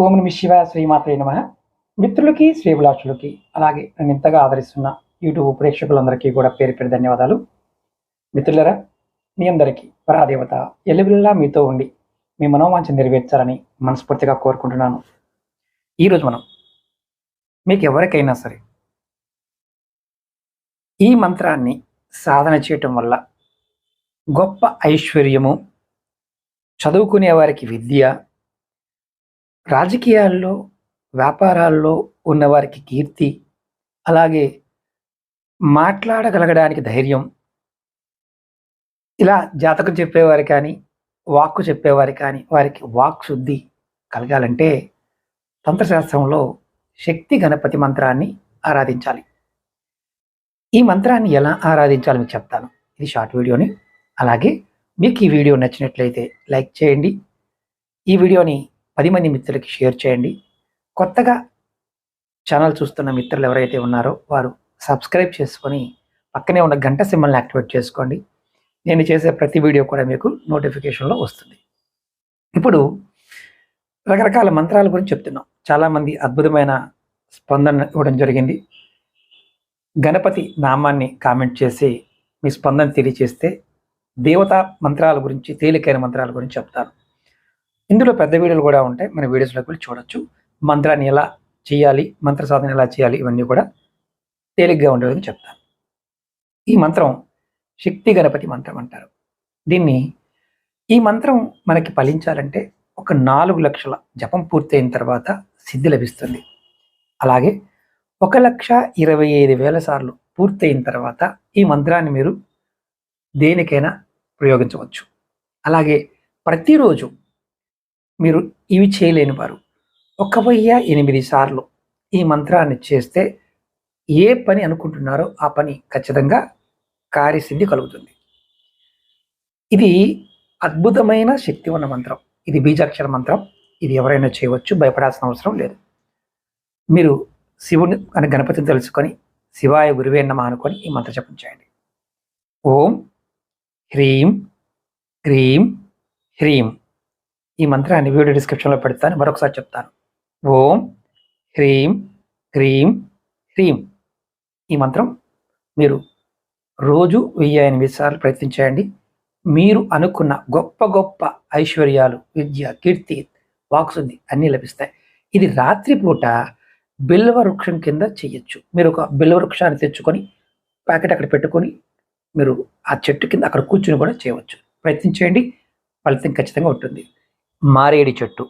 ఓం నమ శివాయ, శ్రీమాత్రే నమః. మిత్రులకి, శ్రేభిలాషులకి, అలాగే నన్ను ఇంతగా ఆదరిస్తున్న యూట్యూబ్ ప్రేక్షకులందరికీ కూడా పేరు పేరు ధన్యవాదాలు. మిత్రులరా, మీ అందరికీ పరాదేవత ఎల్లవెల్లా మీతో ఉండి మీ మనోవాంఛ నెరవేర్చాలని మనస్ఫూర్తిగా కోరుకుంటున్నాను. ఈరోజు మనం మీకు ఎవరికైనా సరే ఈ మంత్రాన్ని సాధన చేయటం వల్ల గొప్ప ఐశ్వర్యము, చదువుకునే వారికి విద్య, రాజకీయాల్లో, వ్యాపారాల్లో ఉన్నవారికి కీర్తి, అలాగే మాట్లాడగలగడానికి ధైర్యం, ఇలా జాతకం చెప్పేవారు కానీ, వాక్కు చెప్పేవారు కానీ, వారికి వాక్ శుద్ధి కలగాలంటే తంత్రశాస్త్రంలో శక్తి గణపతి మంత్రాన్ని ఆరాధించాలి. ఈ మంత్రాన్ని ఎలా ఆరాధించాలో మీకు చెప్తాను. ఇది షార్ట్ వీడియోని. అలాగే మీకు ఈ వీడియో నచ్చినట్లయితే లైక్ చేయండి. ఈ వీడియోని 10 మంది మిత్రులకి షేర్ చేయండి. కొత్తగా ఛానల్ చూస్తున్న మిత్రులు ఎవరైతే ఉన్నారో వారు సబ్స్క్రైబ్ చేసుకొని పక్కనే ఉన్న గంట సింబల్ని యాక్టివేట్ చేసుకోండి. నేను చేసే ప్రతి వీడియో కూడా మీకు నోటిఫికేషన్లో వస్తుంది. ఇప్పుడు రకరకాల మంత్రాల గురించి చెప్తున్నాం. చాలామంది అద్భుతమైన స్పందన ఇవ్వడం జరిగింది. గణపతి నామాన్ని కామెంట్ చేసి మీ స్పందన తెలియచేస్తే దేవతా మంత్రాల గురించి, తేలికైన మంత్రాల గురించి చెప్తాను. ఇందులో పెద్ద వీడియోలు కూడా ఉంటాయి, మన వీడియోస్లోకి వెళ్ళి చూడొచ్చు. మంత్రాన్ని ఎలా చేయాలి, మంత్ర సాధన ఎలా చేయాలి, ఇవన్నీ కూడా తేలిగ్గా ఉండేదని చెప్తాను. ఈ మంత్రం శక్తి గణపతి మంత్రం అంటారు. ఈ మంత్రం మనకి ఫలించాలంటే ఒక 4 లక్షల జపం పూర్తయిన తర్వాత సిద్ధి లభిస్తుంది. అలాగే 1,25,000 సార్లు పూర్తయిన తర్వాత ఈ మంత్రాన్ని మీరు దేనికైనా ప్రయోగించవచ్చు. అలాగే ప్రతిరోజు మీరు ఇవి చేయలేని వారు 1,008 సార్లు ఈ మంత్రాన్ని చేస్తే ఏ పని అనుకుంటున్నారో ఆ పని ఖచ్చితంగా కార్యసిద్ధి కలుగుతుంది. ఇది అద్భుతమైన శక్తి ఉన్న మంత్రం. ఇది బీజాక్షర మంత్రం. ఇది ఎవరైనా చేయవచ్చు, భయపడాల్సిన అవసరం లేదు. మీరు శివుని అని గణపతిని తెలుసుకొని శివాయ గురువే నమః అనుకొని ఈ మంత్ర జపం చేయండి. ఓం హ్రీం హ్రీం హ్రీం. ఈ మంత్రాన్ని వీడియో డిస్క్రిప్షన్లో పెడతాను, మరొకసారి చెప్తాను. ఓం హ్రీం హ్రీం హ్రీం. ఈ మంత్రం మీరు రోజు 1008 సార్లు ప్రయత్నించేయండి. మీరు అనుకున్న గొప్ప గొప్ప ఐశ్వర్యాలు, విద్య, కీర్తి, వాక్శుద్ధి అన్నీ లభిస్తాయి. ఇది రాత్రిపూట బిల్వ వృక్షం కింద చేయొచ్చు. మీరు ఒక బిల్వ వృక్షాన్ని తెచ్చుకొని ప్యాకెట్ అక్కడ పెట్టుకొని మీరు ఆ చెట్టు కింద అక్కడ కూర్చుని కూడా చేయవచ్చు. ప్రయత్నించేయండి, ఫలితం ఖచ్చితంగా ఉంటుంది. మారేడు చెట్టు